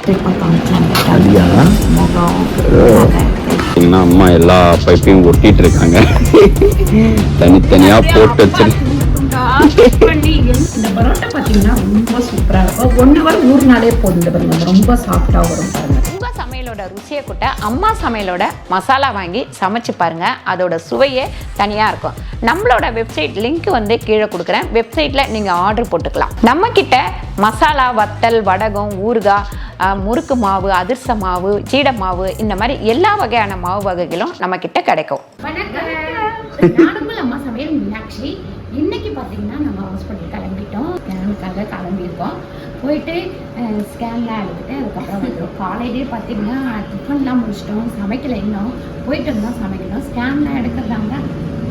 அப்படியா? அம்மா எல்லா பைப்பையும் ஒட்டிட்டு இருக்காங்க. தனித்தனியா போட்டு வச்சிரு. இந்த பரோட்டா பார்த்தீங்கன்னா ரொம்ப சூப்பராக இருக்கும். 1 hour ஊறினாலே போதும். ரொம்ப சாஃப்டாக வரும் பாருங்க. உங்கள் சமையலோட ருசியை கூட்ட அம்மா சமையலோட மசாலா வாங்கி சமைச்சு பாருங்க. அதோட சுவையே தனியாக இருக்கும். நம்மளோட வெப்சைட் லிங்க் வந்து கீழே கொடுக்குறேன். வெப்சைட்டில் நீங்கள் ஆர்டர் போட்டுக்கலாம். நம்மக்கிட்ட மசாலா, வத்தல், வடகம், ஊறுகாய், முறுக்கு மாவு, அதிர்ச மாவு, சீடை மாவு, இந்த மாதிரி எல்லா வகையான மாவு வகைகளும் நம்மக்கிட்ட கிடைக்கும். வணக்கம், அம்மா சமையல் மீனாட்சி. இன்னைக்கு பார்த்தீங்கன்னா நம்ம ஹாஸ்பிட்டல் கிளம்பிட்டோம். ஸ்கேனுக்காக கிளம்பியிருக்கோம். போயிட்டு ஸ்கேன்லாம் எடுத்துகிட்டு அதுக்கப்புறம் வந்துடும். காலையிலே பார்த்தீங்கன்னா டிஃபன்லாம் முடிச்சிட்டோம். சமைக்கலை, இன்னும் போயிட்டு இருந்தால் சமைக்கணும். ஸ்கேன்லாம் எடுக்கிறதாங்க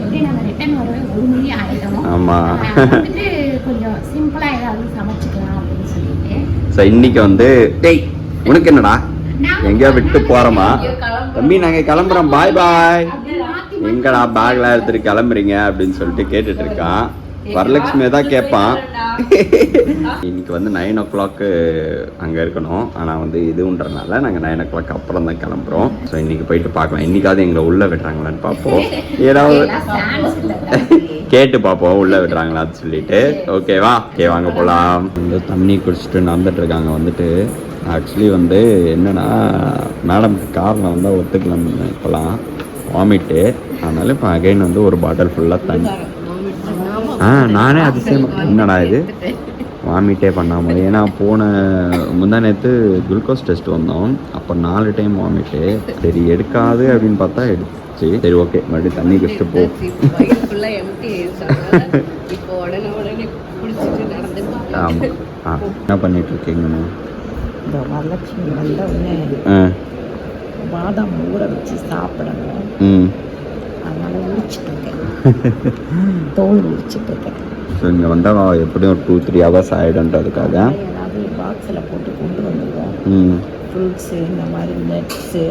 எப்படி நம்ம ரிட்டர்ன் வரவே 1 மணி ஆகிடும். வந்துட்டு கொஞ்சம் சிம்பிளாக ஏதாவது சமைச்சிக்கலாம் அப்படின்னு சொல்லிட்டு இன்னைக்கு வந்து உனக்கு என்னடா எங்கேயோ விட்டு போறோமா தம்பி, நாங்க கிளம்புறோம், பாய் பாய். எங்கடா பேக்லாம் எடுத்துட்டு கிளம்புறீங்க அப்படின்னு சொல்லிட்டு கேட்டுட்டு இருக்கான். வரலட்சுமியை தான் கேட்பான். இன்னைக்கு வந்து 9 o'clock அங்கே இருக்கணும். ஆனால் வந்து இதுன்றனால நாங்கள் 9 o'clock அப்புறம் தான் கிளம்புறோம். ஸோ இன்னைக்கு போயிட்டு பார்க்கலாம். இன்னைக்காவது எங்களை உள்ளே விடுறாங்களான்னு பார்ப்போம். ஏதாவது கேட்டு பார்ப்போம் உள்ளே விடுறாங்களான்னு சொல்லிட்டு. ஓகேவா? ஓகே, வாங்க போகலாம். வந்து தண்ணி குடிச்சிட்டு நடந்துட்டு இருக்காங்க. வந்துட்டு ஆக்சுவலி வந்து என்னன்னா, மேடம்க்கு காரணம் வந்து ஒத்துக்கலாம் இப்போலாம் வாமிட்டு. அதனால இப்போ அகைன் வந்து ஒரு பாட்டில் ஃபுல்லாக தண்ணி. நானே அதிசயமாக என்னடா இது வாமிட்டே பண்ணாமல். ஏன்னா முந்தா நேற்று குளுக்கோஸ் டெஸ்ட் வந்தோம். அப்போ 4 டைம் வாமிட்டு. சரி எடுக்காது அப்படின்னு பார்த்தா எடுத்துச்சு. சரி ஓகே, மறுபடியும் தண்ணி குடிச்சிட்டு போ. ஆமாம். என்ன பண்ணிட்டு இருக்கீங்கண்ணா? இந்த வரலட்சுமி வந்த உடனே பாதாம் ஊற வச்சு சாப்பிடணும். அதனால உரிச்சிட்டு இருக்கேன். தோல் உரிச்சிட்டு இருக்கேன். ஸோ இங்கே வந்தால் எப்படியும் ஒரு 2-3 hours ஆகிடுன்றதுக்காக ஏதாவது பாக்ஸில் போட்டு கொண்டு வந்துடுவோம். ஃப்ரூட்ஸு, இந்த மாதிரி நட்ஸு,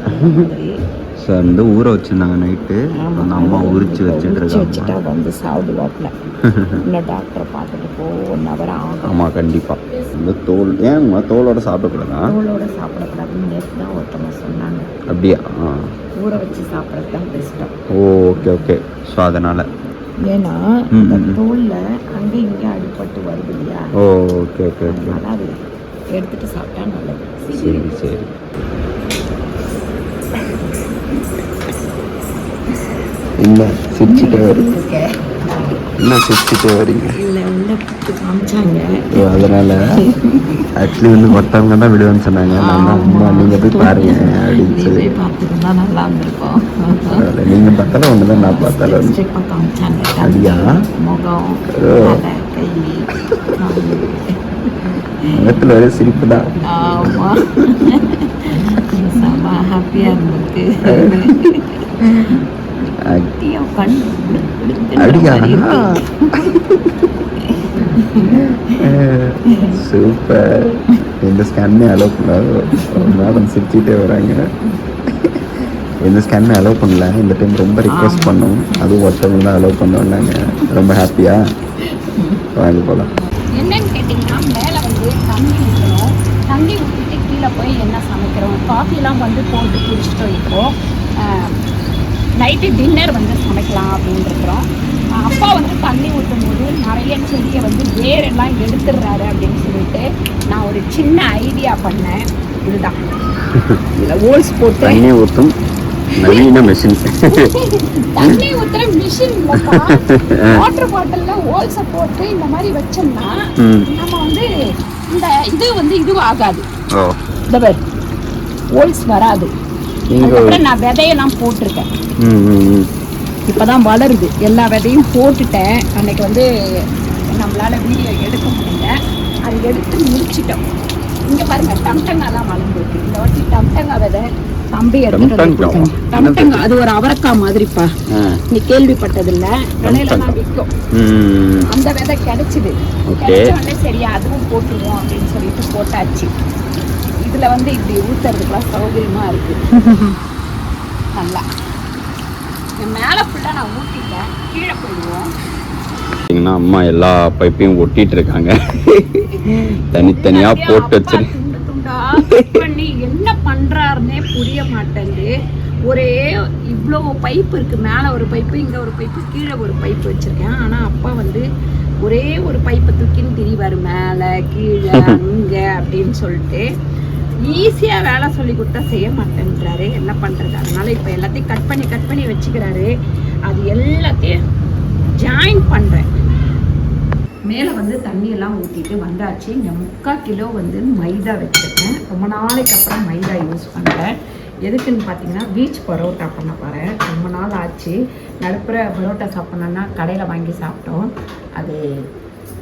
அந்த மாதிரி. ஸோ வந்து ஊற வச்சுருந்தாங்க நைட்டு. அந்த அம்மா உரிச்சு வச்சுட்டா வந்து சாப்பிடுவாப்பில். இன்னும் டாக்டரை பார்த்துட்டு 1 hour ஆகும். ஆமாம், கண்டிப்பாக. இந்த தோல் ஏன் தோலோட சாப்பிடக்கூடாதா? தோலோட சாப்பிடக்கூடாதுன்னு நேற்று தான் ஒருத்தவங்க சொன்னாங்க. அப்படியா? ஊற வச்சு சாப்பிட்றது தான் பெஸ்ட்டாக. Okay okay. ஸோ அதனால் ஏன்னா இந்த தோலில் அங்கே இங்கே அடிபட்டு வருது இல்லையா? Okay okay okay. அதனால் அது எடுத்துகிட்டு சாப்பிட்டா நல்லது. சரி சரி. என்ன சிரிச்சுட்டு வரீங்க? என்ன சிரிச்சுட்டு வரீங்க? இல்லை, உள்ள காமிச்சாங்க. அதனால ஆக்சுவலி வந்து ஒருத்தவங்க தான் விடுவேன்னு சொன்னாங்க. நான் தான் அம்மா நீங்கள் போய் பாருங்க அப்படின்னு சொல்லி பார்த்துருந்தா நல்லா இருந்திருக்கும். நீங்கள் பார்த்தாலும் ஒன்று தான் நான் பார்த்தாலும் காமிச்சாங்க. அப்படியா? முகம், கை, முகத்தில் ஒரே சிரிப்பு தான். ஆமாம், செம்ம ஹாப்பியாக இருந்திருக்கு. சூப்பர். எந்த ஸ்கேனுமே அலோவ் பண்ணாது. மேடம் சிரிச்சுட்டே வராங்க. எந்த ஸ்கேனுமே அலோவ் பண்ணல. இந்த டைம் ரொம்ப ரிக்வெஸ்ட் பண்ணோம். அதுவும் ஒருத்தவங்க தான் அலோவ் பண்ணோம்னாங்க. ரொம்ப ஹாப்பியா வாங்கி போகலாம். என்னன்னு கேட்டிங்கன்னா, மேலே வந்து தண்ணி ஊற்றணும். தண்ணி ஊற்றிட்டு கீழே போய் என்ன சமைக்கிறோம், காஃபிலாம் வந்து போட்டு குடிச்சிட்டோம். இப்போது நைட்டு டின்னர் வந்து சமைக்கலாம் அப்படின்னு இருக்கிறோம். அப்பா வந்து தண்ணி ஊற்றும் போது நிறைய செடியை வந்து வேரெல்லாம் எடுத்துடுறாரு அப்படின்னு சொல்லிட்டு நான் ஒரு சின்ன ஐடியா பண்ணேன். இதுதான், இதில் ஹோல்ஸ் போட்டு தண்ணி ஊற்றும் நவீன மிஷின். தண்ணி ஊற்றுற மிஷின் வாட்டர் பாட்டில்ல ஹோல்ஸை போட்டு இந்த மாதிரி வச்சோம்னா நம்ம வந்து இந்த இது வந்து இதுவும் ஆகாது. இந்த பேர் ஹோல்ஸ் வராது. அதுக்கப்புறம் நான் விதையெல்லாம் போட்டிருக்கேன். இப்போதான் வளருது. எல்லா விதையும் போட்டுட்டேன். அன்னைக்கு வந்து நம்மளால வீடியோ எடுக்க முடியல. அது எடுத்து முடிச்சிட்டோம். இங்கே பாருங்க, டம்டங்காலாம் வளர்ந்துருக்கு. இந்த வாட்டி டம்டங்கா விதை தம்பி எடுத்துட்டு. டம்டங்கா அது ஒரு அவரக்காய் மாதிரிப்பா. நீ கேள்விப்பட்டதில்ல? விலையிலலாம் விற்கும். அந்த விதை கிடைச்சிது. கிடைச்சோடனே சரியா அதுவும் போட்டுருவோம் அப்படின்னு சொல்லிட்டு போட்டாச்சு. இதில் வந்து இப்படி ஊற்றுறதுக்குலாம் சௌகரியமாக இருக்குது. நல்லா மேலே ஃபுல்லாக நான் ஊற்றிட்டேன். கீழே போயிடுவோம். அம்மா எல்லா பைப்பையும் ஒட்டிட்டு இருக்காங்க. தனித்தனியாக போட்டு வச்சிரு. பண்ணி என்ன பண்றாருன்னே புரிய மாட்டேங்குது. ஒரே இவ்வளோ பைப்பு இருக்கு, மேலே ஒரு பைப்பு, இங்கே ஒரு பைப்பு, கீழே ஒரு பைப்பு வச்சிருக்கேன். ஆனால் அப்பா வந்து ஒரே ஒரு பைப்பை தூக்கின்னு திரிவார், மேலே கீழே அங்கே அப்படின்னு சொல்லிட்டு. ஈஸியாக வேலை சொல்லி கொடுத்தா செய்ய மாட்டேன்றாரு. என்ன பண்ணுறது? அதனால இப்போ எல்லாத்தையும் கட் பண்ணி வச்சுக்கிறாரு. அது எல்லாத்தையும் ஜாயின் பண்ணுறேன். மேலே வந்து தண்ணியெல்லாம் ஊற்றிட்டு வந்தாச்சு. இங்கே 3/4 கிலோ வந்து மைதா வச்சுருக்கேன். ரொம்ப நாளைக்கு அப்புறம் மைதா யூஸ் பண்ணுறேன். எதுக்குன்னு பார்த்தீங்கன்னா பீச் பரோட்டா பண்ண போகிறேன். ரொம்ப நாள் ஆச்சு. நடுப்புற பரோட்டா சாப்பிட்ணுன்னா கடையில் வாங்கி சாப்பிட்டோம். அது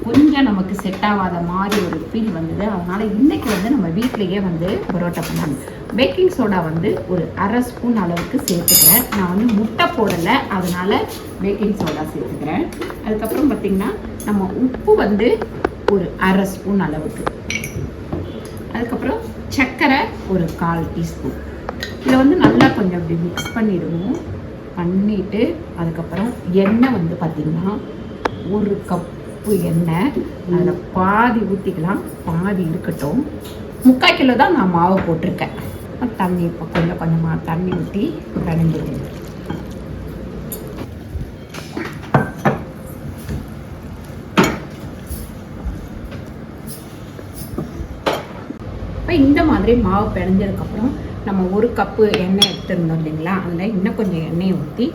கொஞ்சம் நமக்கு செட் ஆகாத மாதிரி ஒரு ஃபீல் வந்தது. அதனால் இன்றைக்கி வந்து நம்ம வீட்டிலையே வந்து பரோட்டா பண்ணணும். பேக்கிங் சோடா வந்து ஒரு 1/2 ஸ்பூன் அளவுக்கு சேர்த்துக்கிறேன். நான் வந்து முட்டை போடலை, அதனால் பேக்கிங் சோடா சேர்த்துக்கிறேன். அதுக்கப்புறம் பார்த்திங்கன்னா நம்ம உப்பு வந்து ஒரு 1/2 ஸ்பூன் அளவுக்கு. அதுக்கப்புறம் சர்க்கரை ஒரு 1/4 டீஸ்பூன். இதை வந்து நல்லா கொஞ்சம் அப்படி மிக்ஸ் பண்ணிவிட்டு அதுக்கப்புறம் எண்ணெய் வந்து பார்த்திங்கன்னா 1 கப்பு எண்ணெய். அதில் பாதி ஊற்றிக்கலாம், பாதி இருக்கட்டும். 3/4 கிலோ தான் நான் மாவு போட்டிருக்கேன். தண்ணி இப்போ கொஞ்சமாக தண்ணி ஊற்றி கலந்துடுங்க. இப்போ இந்த மாதிரி மாவு பிணைஞ்சதுக்கப்புறம் நம்ம 1 கப்பு எண்ணெய் எடுத்துருந்தோம் இல்லைங்களா, அதில் இன்னும் கொஞ்சம் எண்ணெயை ஊற்றி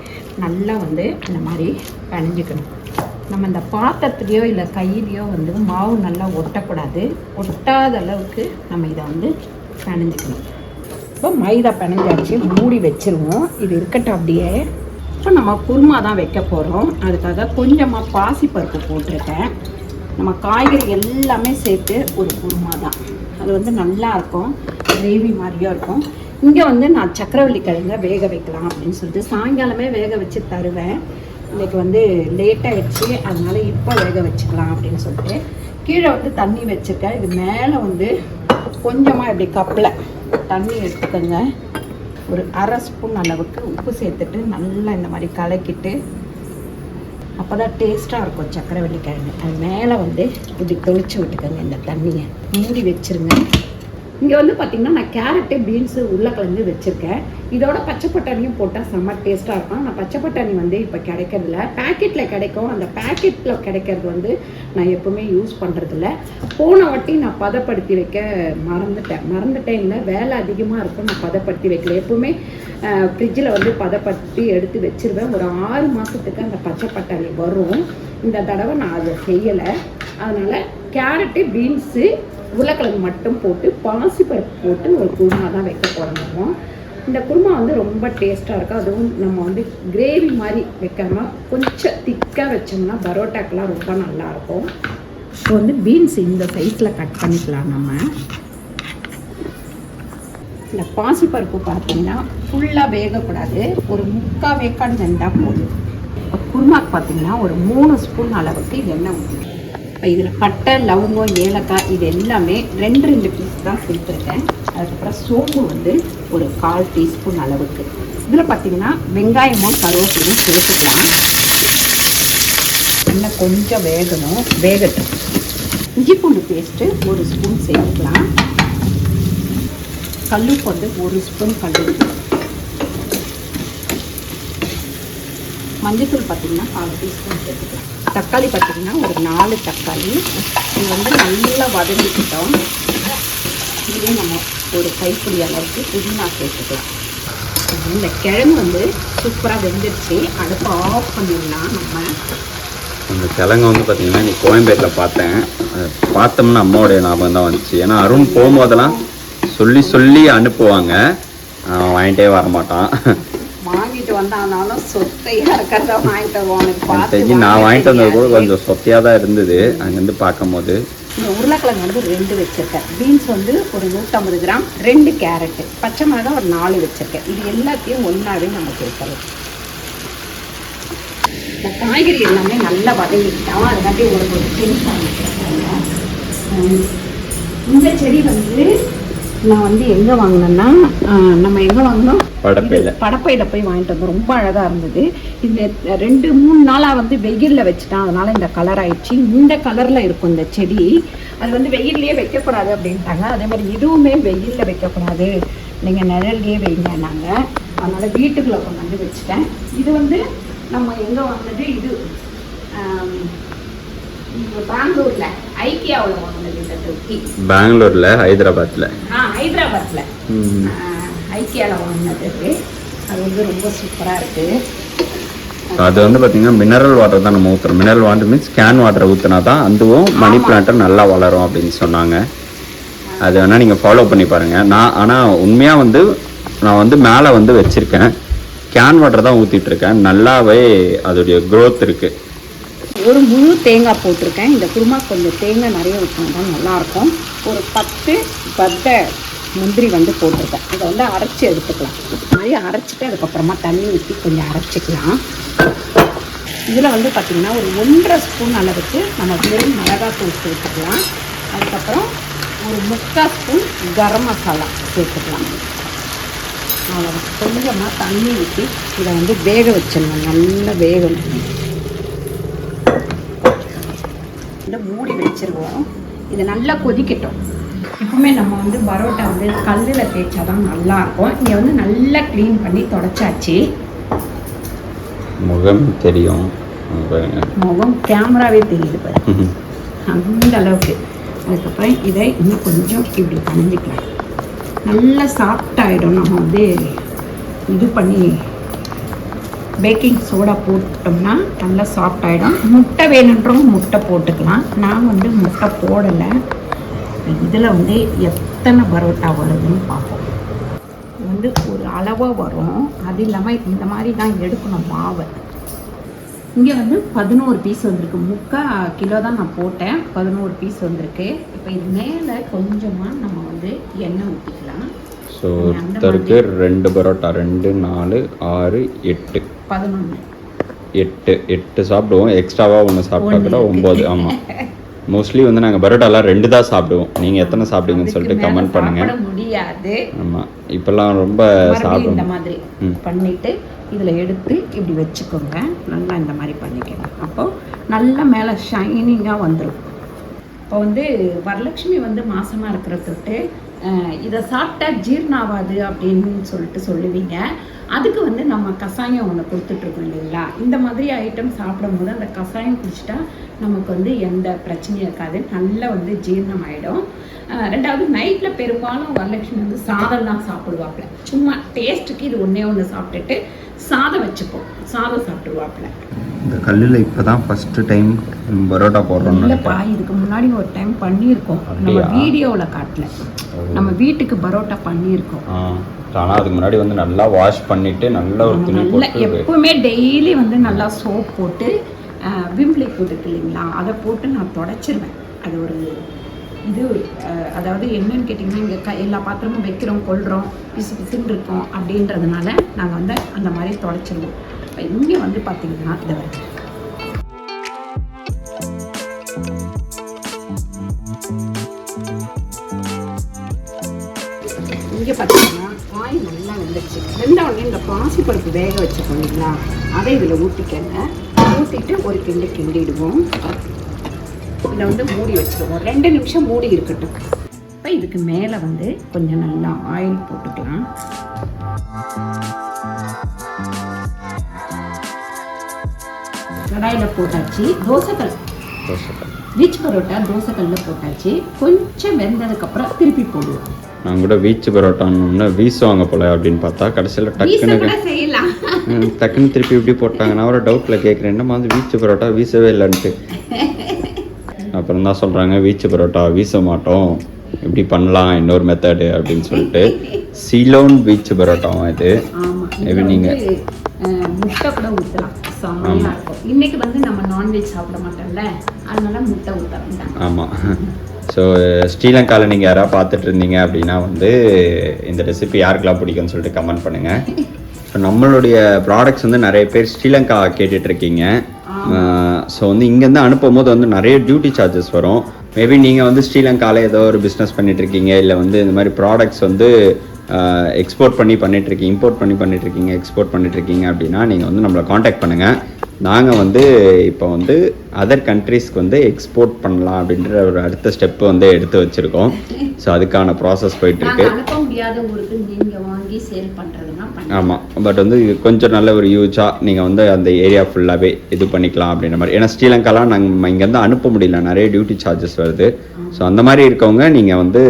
நல்லா வந்து இந்த மாதிரி பிணைஞ்சிக்கணும். நம்ம இந்த பாத்திரத்துலையோ இல்லை கையிலையோ வந்து மாவு நல்லா ஒட்டக்கூடாது. ஒட்டாத அளவுக்கு நம்ம இதை வந்து பிணைஞ்சிக்கணும். இப்போ மைதா பிணைஞ்சாச்சு, மூடி வச்சுருவோம். இது இருக்கட்டும் அப்படியே. இப்போ நம்ம குருமா தான் வைக்க போகிறோம். அதுக்காக கொஞ்சமாக பாசிப்பருப்பு போட்டிருக்கேன். நம்ம காய்கறி எல்லாமே சேர்த்து ஒரு குருமா தான். அது வந்து நல்லா இருக்கும், கிரேவி மாதிரியும் இருக்கும். இங்கே வந்து நான் சக்கரவள்ளி கிழங்க வேக வைக்கலாம் அப்படின்னு சொல்லிட்டு சாயங்காலமே வேக வச்சு தருவேன். இன்றைக்கி வந்து லேட் ஆகிடுச்சு, அதனால் இப்போ வேக வச்சுக்கலாம் அப்படின்னு சொல்லிட்டு கீழே வந்து தண்ணி வச்சுருக்கேன். இது மேலே வந்து கொஞ்சமாக இப்படி கப்பில் தண்ணி எடுத்துக்கோங்க. ஒரு 1/2 ஸ்பூன் அளவுக்கு உப்பு சேர்த்துட்டு நல்லா இந்த மாதிரி கலக்கிட்டு அப்போ தான் டேஸ்ட்டாக இருக்கும் சக்கரவள்ளி கிழங்கு. அது மேலே வந்து இப்படி தொளிச்சு விட்டுக்கோங்க. இந்த தண்ணியை மூடி வச்சுருங்க. இங்கே வந்து பார்த்திங்கன்னா நான் கேரட்டு, பீன்ஸு, உருளைக்கிழங்கு வச்சுருக்கேன். இதோட பச்சை பட்டாணியும் போட்டால் செம்ம டேஸ்ட்டாக இருக்கும். நான் பச்சை பட்டாணி வந்து இப்போ கிடைக்கிறதில்ல, பேக்கெட்டில் கிடைக்கும். அந்த பேக்கெட்டில் கிடைக்கிறது வந்து நான் எப்போவுமே யூஸ் பண்ணுறதில்ல. போன வாட்டி நான் பதப்படுத்தி வைக்க மறந்துட்டேன் இல்லை, வேலை அதிகமாக இருக்கும், நான் பதப்படுத்தி வைக்கல. எப்போவுமே ஃப்ரிட்ஜில் வந்து பதப்படுத்தி எடுத்து வச்சுருவேன். ஒரு 6 மாதத்துக்கு அந்த பச்சை பட்டாணி வரும். இந்த தடவை நான் அதை செய்யலை. அதனால் கேரட்டு, பீன்ஸு, உருளைக்கிழங்கு மட்டும் போட்டு பாசிப்பருப்பு போட்டு ஒரு குருமா தான் வைக்க போகிறோம். இந்த குருமா வந்து ரொம்ப டேஸ்ட்டாக இருக்கும். அதுவும் நம்ம வந்து கிரேவி மாதிரி வைக்காமல் கொஞ்சம் திக்காக வச்சோம்னா பரோட்டாக்கெலாம் ரொம்ப நல்லாயிருக்கும். இப்போ வந்து பீன்ஸ் இந்த சைஸில் கட் பண்ணிக்கலாம். நம்ம இந்த பாசிப்பருப்பு பார்த்தீங்கன்னா ஃபுல்லாக வேகக்கூடாது, ஒரு 3/4 வேக்காடு வெந்தால் போதும். குருமாக்கு பார்த்தீங்கன்னா ஒரு 3 ஸ்பூன் அளவுக்கு எண்ணெய் ஊற்றி, இப்போ இதில் பட்டை, லவங்கம், ஏலக்காய் இது எல்லாமே 2 பீஸ் தான் சேர்த்துருக்கேன். அதுக்கப்புறம் சோம்பு வந்து ஒரு 1/4 டீஸ்பூன் அளவுக்கு. இதில் பார்த்திங்கன்னா வெங்காயமும் கருவேப்பிலையும் சேர்த்துக்கலாம். இன்னும் கொஞ்சம் வேகட்டும். இஞ்சி பூண்டு பேஸ்ட்டு 1 ஸ்பூன் சேர்த்துக்கலாம். கல்லுப்பு வந்து 1 ஸ்பூன் கல்லுப்பு. மஞ்சத்தூள் பார்த்திங்கன்னா 1/4 டீஸ்பூன் சேர்த்துக்கலாம். தக்காளி பார்த்திங்கன்னா ஒரு 4 தக்காளி. இது வந்து நல்லா வதங்கிக்கிட்டோம். இதுவே நம்ம ஒரு கைப்பிடி அளவுக்கு புதினா சேர்த்துக்கலாம். இந்த கிழங்கு வந்து சூப்பராக வெந்துடுச்சு. அடுப்பை ஆஃப் பண்ணிடலாம். நம்ம அந்த கிழங்கு வந்து பார்த்திங்கன்னா நீ கோயம்பேட்டில் பார்த்தோம்னா அம்மாவுடைய ஞாபகம் தான் வந்துச்சு. ஏன்னா அருண் போகும்போதெல்லாம் சொல்லி அனுப்புவாங்க, வாங்கிட்டே வரமாட்டான். வாங்கிட்டு வந்தாலும் சொத்தையாக இருக்கிறத வாங்கிட்டு வருவாங்க. நான் வாங்கிட்டு வந்தது கூட கொஞ்சம் சொத்தையாக தான் இருந்தது அங்கேருந்து பார்க்கும்போது. இந்த உருளைக்கிழங்கு வந்து 2 வச்சுருக்கேன். பீன்ஸ் வந்து ஒரு 150 கிராம், 2 கேரட்டு, பச்சை மிளகாய் ஒரு 4 வச்சுருக்கேன். இது எல்லாத்தையும் ஒன்றாவே நம்ம சேர்க்கலாம். இந்த காய்கறி எல்லாமே நல்லா வதங்கிட்டோம். அதுக்காட்டி ஒரு செடி காமிக்கிறேன். இந்த செடி வந்து நான் வந்து எங்கே வாங்கினேன்னா நம்ம எங்கே வாங்கினோம் படப்பையில் போய் வாங்கிட்டு வந்தோம். ரொம்ப அழகாக இருந்தது. இந்த 2-3 நாளாக வந்து வெயிலில் வச்சுட்டேன், அதனால் இந்த கலர் ஆயிடுச்சு. இந்த கலரில் இருக்கும் இந்த செடி. அது வந்து வெயில்லையே வைக்கக்கூடாது அப்படின்ட்டாங்க. அதே மாதிரி இதுவுமே வெயிலில் வைக்கக்கூடாது, நீங்கள் நிழல்லையே வைங்க நாங்கள். அதனால் வீட்டுக்குள்ளே கொண்டு வந்து வச்சுட்டேன். இது வந்து நம்ம எங்கே வாங்கினது, இது பெங்களூர்ல ஐக்கியாவில் வாங்கினது. இந்த தொட்டி பெங்களூர்ல ஹைதராபாத்ல ஐக்கியாவில் வாங்கினது. அது வந்து ரொம்ப சூப்பராக இருக்குது. அது வந்து பார்த்தீங்கன்னா மினரல் வாட்டர் தான் நம்ம ஊற்றுறோம். Mineral water means can water ஊற்றினா தான் அதுவும் மணி பிளான்ட்டை நல்லா வளரும் அப்படின்னு சொன்னாங்க. அது வேணால் நீங்கள் ஃபாலோ பண்ணி பாருங்கள். ஆனால் உண்மையாக வந்து நான் வந்து மேலே வந்து வச்சுருக்கேன், கேன் வாட்டர் தான் ஊற்றிட்டுருக்கேன். நல்லாவே அதோடைய க்ரோத் இருக்குது. ஒரு முழு தேங்காய் போட்டிருக்கேன். இந்த குருமா கொஞ்சம் தேங்காய் நிறைய ஊற்றினா நல்லாயிருக்கும். ஒரு 10 பத்தை முந்திரி வந்து போட்டிருக்கேன். இதை வந்து அரைச்சி எடுத்துக்கலாம். நிறைய அரைச்சிட்டு அதுக்கப்புறமா தண்ணி ஊற்றி கொஞ்சம் அரைச்சிக்கலாம். இதில் வந்து பார்த்திங்கன்னா ஒரு 1.5 ஸ்பூன் அளவுக்கு நம்ம வெறும் மிளகாத்தூள் சேர்த்துக்கலாம். அதுக்கப்புறம் ஒரு 3/4 ஸ்பூன் கரம் மசாலா சேர்த்துக்கலாம். அவ்வளோ கொஞ்சமாக தண்ணி ஊற்றி இதை வந்து வேக வச்சிடணும். நல்லா வேகணும். மூடி வச்சிருவோம். இது நல்லா கொதிக்கட்டும். எப்பவுமே நம்ம வந்து பரோட்டா வந்து கல்லில் தேய்ச்சா தான் நல்லாயிருக்கும். இங்கே வந்து நல்லா க்ளீன் பண்ணி தொடச்சாச்சு. முகம் தெரியும், முகம் கேமராவே தெரியுது பாரு, அந்த அளவுக்கு. அதுக்கப்புறம் இதை இன்னும் கொஞ்சம் இப்படி பண்ணிக்கலாம். நல்லா சாஃப்டாகிடும். நம்ம வந்து இது பண்ணி பேக்கிங் சோடா போட்டோம்னா நல்லா சாஃப்ட் ஆகிடும். முட்டை வேணுன்றவங்க முட்டை போட்டுக்கலாம். நான் வந்து முட்டை போடலை. இதில் வந்து எத்தனை பரோட்டா வருதுன்னு பார்ப்போம். இது வந்து ஒரு அளவாக வரும். அது இல்லாமல் இந்த மாதிரி தான் எடுக்கணும் மாவை. இங்கே வந்து 11 பீஸ் வந்திருக்கு. 3/4 கிலோ தான் நான் போட்டேன், 11 பீஸ் வந்திருக்கு. இப்போ இது மேலே கொஞ்சமாக நம்ம வந்து எண்ணெய் ஊற்றிக்கலாம். ஸோ ஒருத்தருக்கு 2 பரோட்டா, 2, 4, 6, 8, 11, 8 சாப்பிடுவோம். எக்ஸ்ட்ராவாக ஒன்று சாப்பிட்டா கூட 9. ஆமாம், மோஸ்ட்லி வந்து நாங்கள் பரோட்டாலாம் 2 தான் சாப்பிடுவோம். நீங்கள் எத்தனை சாப்பிடுங்கன்னு சொல்லிட்டு கமெண்ட் பண்ணுங்கள். முடியாது. ஆமாம், இப்போல்லாம் ரொம்ப சாப்பிடும். இந்த மாதிரி பண்ணிவிட்டு இதில் எடுத்து இப்படி வச்சுக்கோங்க. நல்லா இந்த மாதிரி பண்ணிக்கலாம். அப்போது நல்லா மேலே ஷைனிங்காக வந்துடும். இப்போ வந்து வரலட்சுமி வந்து மாசமாக இருக்கிற தொட்டு இதை சாப்பிட்டா ஜீர்ணாவாது அப்படின்னு சொல்லிட்டு சொல்லுவீங்க. அதுக்கு வந்து நம்ம கஷாயம் ஒன்று கொடுத்துட்ருக்கோம் இல்லைங்களா. இந்த மாதிரி ஐட்டம் சாப்பிடும் போது அந்த கஷாயம் குடிச்சிட்டா நமக்கு வந்து எந்த பிரச்சனையும் இருக்காது, நல்லா வந்து ஜீரணம் ஆகிடும். 2வது நைட்டில் பெரும்பாலும் வரலட்சுமி வந்து சாதம்லாம் சாப்பிடுவாப்புல. சும்மா டேஸ்ட்டுக்கு இது ஒன்று சாப்பிட்டுட்டு சாதம் வச்சுப்போம், சாதம் சாப்பிடுவாப்புல. இந்த கல்லில் இப்போ தான் ஃபஸ்ட்டு டைம் பரோட்டா போடுறோம். இல்லைப்பா, இதுக்கு முன்னாடி ஒரு டைம் பண்ணியிருக்கோம். நம்ம வீடியோவில் காட்டல, நம்ம வீட்டுக்கு பரோட்டா பண்ணியிருக்கோம். ஆனால் அதுக்கு முன்னாடி வந்து நல்லா வாஷ் பண்ணிவிட்டு நல்லா ஒரு துணி போட்டு எப்பவுமே டெய்லி வந்து நல்லா சோப் போட்டு விம் லிக்விட் இருக்கு இல்லைங்களா, அதை போட்டு நான் தொடச்சிருவேன். அது ஒரு இது அதாவது என்னன்னு கேட்டிங்கன்னா, இங்கே எல்லா பாத்திரமும் வைக்கிறோம், கொள்கிறோம், பிசு பிசுன்னு இருக்கோம். அப்படின்றதுனால நாங்கள் வந்து அந்த மாதிரி தொடச்சிருவோம். இப்போ இங்கே வந்து பார்த்திங்கன்னா இதை வச்சு இங்கே பார்த்தீங்கன்னா காய் நல்லா வெந்துச்சு. வெந்தவுடனே இந்த பாசிப்பருப்பு வேக வச்சுக்கோம் இல்லைங்களா, அதை இதில் ஊற்றிக்கங்க. ஊற்றிட்டு ஒரு கிண்டிடுவோம். இதை வந்து மூடி வச்சுருவோம். 2 நிமிஷம் மூடி இருக்கட்டும். இப்போ இதுக்கு மேலே வந்து கொஞ்சம் நல்லா ஆயில் போட்டுக்கலாம். கடாயில் போட்டாச்சு. தோசைக்கல் வீச் பரோட்டா தோசைக்கல்லில் போட்டாச்சு. கொஞ்சம் வெந்ததுக்கப்புறம் திருப்பி போடுவோம். நான் கூட வீச்சு பரோட்டான்னு வீசுவாங்க போல அப்படின்னு பார்த்தா கடைசியில் டக்குன்னு திருப்பி இப்படி போட்டாங்க. நான் ஒரு டவுட்டில் கேட்குறேன், என்னமா வந்து வீச்சு பரோட்டா வீசவே இல்லைன்ட்டு. அப்புறம் தான் சொல்கிறாங்க வீச்சு பரோட்டா வீச மாட்டோம், இப்படி பண்ணலாம் இன்னொரு மெத்தடு அப்படின்னு சொல்லிட்டு. சிலோன் வீச்சு பரோட்டாவும் இது. எப்படி நீங்கள் முட்டை கூட ஊற்றலாம், செம்மையாக இருக்கும். இன்னைக்கு வந்து நம்ம நான்வெஜ் சாப்பிட மாட்டோம்ல, அதனால முட்டை ஊற்ற வேண்டாம். ஆமாம். ஸோ ஸ்ரீலங்காவில் நீங்கள் யாராவது பார்த்துட்டு இருந்தீங்க அப்படின்னா வந்து இந்த ரெசிபி யாருக்கெல்லாம் பிடிக்கும்னு சொல்லிட்டு கமெண்ட் பண்ணுங்கள். ஸோ நம்மளுடைய ப்ராடக்ட்ஸ் வந்து நிறைய பேர் ஸ்ரீலங்கா கேட்டுட்ருக்கீங்க. ஸோ வந்து இங்கேருந்து அனுப்பும் போது வந்து நிறைய டியூட்டி சார்ஜஸ் வரும். மேபி நீங்கள் வந்து ஸ்ரீலங்காவில் ஏதோ ஒரு பிஸ்னஸ் பண்ணிகிட்ருக்கீங்க, இல்லை வந்து இந்த மாதிரி ப்ராடக்ட்ஸ் வந்து எக்ஸ்போர்ட் பண்ணி பண்ணிகிட்ருக்கீங்க, இம்போர்ட் பண்ணி பண்ணிகிட்ருக்கீங்க, எக்ஸ்போர்ட் பண்ணிகிட்ருக்கீங்க அப்படின்னா நீங்கள் வந்து நம்மளை காண்டாக்ட் பண்ணுங்கள். நாங்கள் வந்து இப்போ வந்து அதர் கண்ட்ரீஸ்க்கு வந்து எக்ஸ்போர்ட் பண்ணலாம் அப்படின்ற ஒரு அடுத்த ஸ்டெப்பு வந்து எடுத்து வச்சுருக்கோம். ஸோ அதுக்கான ப்ராசஸ் போயிட்டுருக்கு. ஆமாம், பட் வந்து இது கொஞ்சம் நல்ல ஒரு யூஸாக நீங்கள் வந்து அந்த ஏரியா ஃபுல்லாகவே இது பண்ணிக்கலாம் அப்படின்ற மாதிரி. ஏன்னா ஸ்ரீலங்காலாம் நாங்கள் இங்கேருந்து அனுப்ப முடியல, நிறைய டியூட்டி சார்ஜஸ் வருது. ஸோ அந்த மாதிரி இருக்கவங்க நீங்கள் வந்து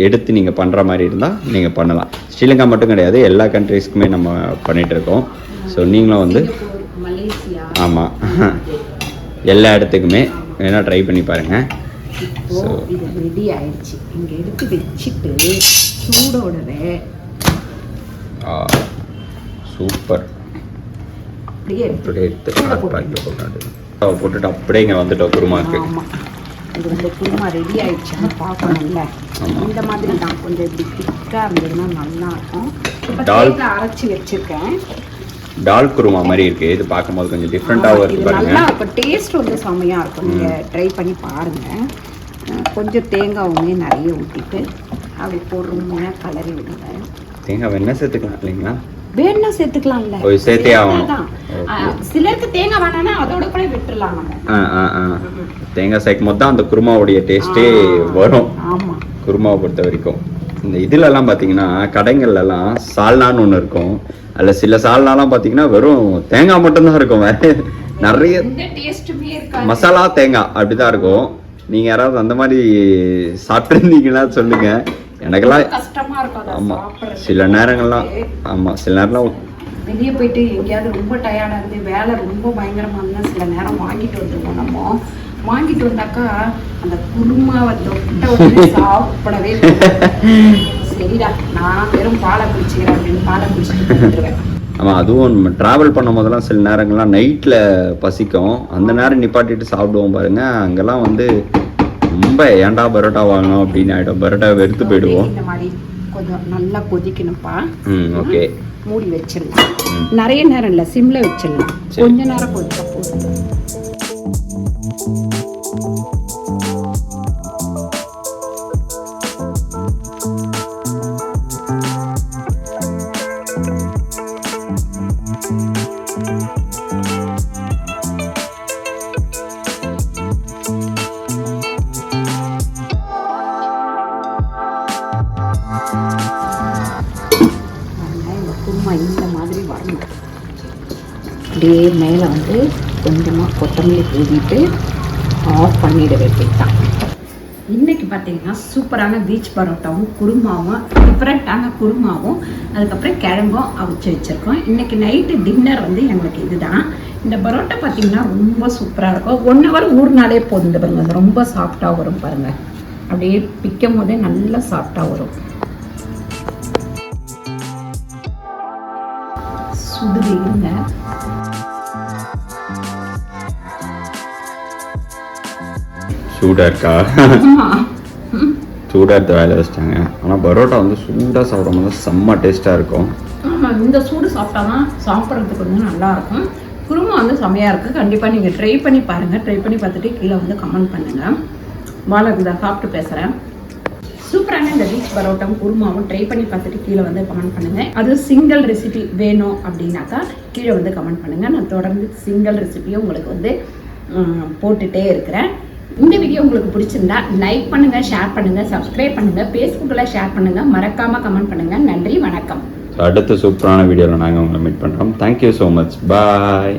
எடுத்து நீங்கள் பண்ணுற மாதிரி இருந்தால் நீங்கள் பண்ணலாம். ஸ்ரீலங்கா மட்டும் கிடையாது, எல்லா கண்ட்ரீஸ்க்குமே நம்ம பண்ணிகிட்ருக்கோம். ஸோ நீங்களும் வந்து ஆமாம் எல்லா இடத்துக்குமே வேணால் ட்ரை பண்ணி பாருங்கள். ஸோ இது ரெடி ஆயிடுச்சு. இங்கே எடுத்து வச்சுட்டு சூடோடவே சூப்பர் அப்படியே எடுத்து போட்டுட்டு அப்படியே இங்கே வந்துட்டோம் குருமாக்கு. ஆமாம், இது வந்து குருமா ரெடி ஆயிடுச்சுன்னு பார்க்கணும்ல. இந்த மாதிரி தான் கொஞ்சம் இப்படி திக்காக இருந்ததுன்னா நல்லாயிருக்கும். இப்போ தேங்காய் அரைச்சி வச்சுருக்கேன். டால் குருமா மாதிரி இருக்கு. இது பார்க்கும்போது கொஞ்சம் டிஃப்ரெண்ட்டாகவும் இருக்கு பாருங்க. நல்லா இருக்கும், டேஸ்ட் வந்து செமையாக இருக்கும். நீங்கள் ட்ரை பண்ணி பாருங்கள். கொஞ்சம் தேங்காவுமே நிறைய ஊற்றிட்டு அப்படி போடுறோம்னா கலரி விடுங்க. தேங்காய் வேணா சேர்த்துக்கலாம் இல்லைங்களா? வேணா சேர்த்துக்கலாம்ல, சேர்த்தே ஆகணும். சிலருக்கு தேங்காய் வேணான்னா அதோட கூட விட்டுடலாம் நம்ம. தேங்காய் சேர்க்கும் போது தான் அந்த குருமாவுடைய டேஸ்ட்டே வரும். ஆமாம், குருமாவை பொறுத்த வரைக்கும். இந்த இதுலலாம் பார்த்தீங்கன்னா கடைங்கள்லாம் சால்னான்னு ஒன்று இருக்கும். அதில் சில சால்னாலாம் பார்த்தீங்கன்னா வெறும் தேங்காய் மட்டும்தான் இருக்கும், வேற நிறைய மசாலா தேங்காய் அப்படிதான் இருக்கும். நீங்கள் யாராவது அந்த மாதிரி சாப்பிட்ருந்தீங்கன்னா சொல்லுங்க. எனக்கெல்லாம் கஷ்டமா இருக்கும். ஆமாம், சில நேரங்கள்லாம் ஆமாம் சில நேரம்லாம் வெளியே போயிட்டு எங்கேயாவது ரொம்ப டயர்டாக இருந்து வேலை ரொம்ப பயங்கரமாக இருந்தால் சில நேரம் வாங்கிட்டு வந்துடுவோம். நம்ம வாங்கிட்டு வந்தாக்கா அந்த குருமாவை தொட்ட சாப்பிடவே சரிடா, நான் வெறும் பாலை குடிச்சுக்கிறேன் அப்படின்னு பாலை குடிச்சிட்டு வந்துடுவேன். ஆமாம், அதுவும் நம்ம ட்ராவல் பண்ணும் போதெல்லாம் சில நேரங்கள்லாம் நைட்டில் பசிக்கும். அந்த நேரம் நிப்பாட்டிட்டு சாப்பிடுவோம் பாருங்க. அங்கெல்லாம் வந்து ரொம்ப ஏன்டா பரோட்டா வாங்கணும் அப்படின்னு ஆகிடும். பரோட்டா வெறுத்து போயிடுவோம். இந்த மாதிரி கொஞ்சம் நல்லா கொதிக்கணும்ப்பா. ஓகே, மூடி வச்சிடலாம். நிறைய நேரம் இல்லை, சிம்ல வச்சிடலாம். கொஞ்ச நேரம் கொதிக்க போதும். இந்த மாதிரி வரணும். அப்படியே மேலே வந்து கொஞ்சமாக கொத்தமல்லி தூவிட்டு ஆஃப் பண்ணிட வேண்டியதுதான். இன்றைக்கி பார்த்தீங்கன்னா சூப்பரான பீச் பரோட்டாவும் குருமாவும், டிஃப்ரெண்ட்டான குருமாவும், அதுக்கப்புறம் கிழங்கும் அவிச்சு வச்சுருக்கோம். இன்றைக்கி நைட்டு டின்னர் வந்து எங்களுக்கு இதுதான். இந்த பரோட்டா பார்த்தீங்கன்னா ரொம்ப சூப்பராக இருக்கும். 1 hour ஊறினாலே போதும். பாருங்கள், ரொம்ப சாஃப்டாக வரும் பாருங்கள். அப்படியே பிக்கும் போதே நல்லா சாஃப்டாக வரும். சுடு இருங்க. சூடாக இருக்கா? சூடாக எடுத்து வேலை வச்சிட்டாங்க. ஆனால் பரோட்டா வந்து சூடாக சாப்பிடும் போது செம்ம டேஸ்ட்டாக இருக்கும். ஆமாம், இந்த சூடு சாப்பிட்டா தான் சாப்பிட்றதுக்கு வந்து நல்லாயிருக்கும். குருமா வந்து செம்மையாக இருக்குது. கண்டிப்பாக நீங்கள் ட்ரை பண்ணி பாருங்கள். ட்ரை பண்ணி பார்த்துட்டு கீழே வந்து கமெண்ட் பண்ணுங்கள். வாழைக்குதா சாப்பிட்டு பேசுகிறேன். சூப்பரான இந்த பீச் பரோட்டாவும் குருமாவும் ட்ரை பண்ணி பார்த்துட்டு கீழே வந்து கமெண்ட் பண்ணுங்கள். அது சிங்கிள் ரெசிபி வேணும் அப்படின்னாக்கா கீழே வந்து கமெண்ட் பண்ணுங்கள். நான் தொடர்ந்து சிங்கிள் ரெசிபியும் உங்களுக்கு வந்து போட்டுகிட்டே இருக்கிறேன். இந்த வீடியோ உங்களுக்கு பிடிச்சிருந்தா லைக் பண்ணுங்கள், ஷேர் பண்ணுங்கள், சப்ஸ்கிரைப் பண்ணுங்கள், ஃபேஸ்புக்கில் ஷேர் பண்ணுங்கள், மறக்காமல் கமெண்ட் பண்ணுங்கள். நன்றி, வணக்கம். அடுத்த சூப்பரான வீடியோவில் நாங்கள் உங்களை மீட் பண்ணுறோம். Thank you so much. பாய்.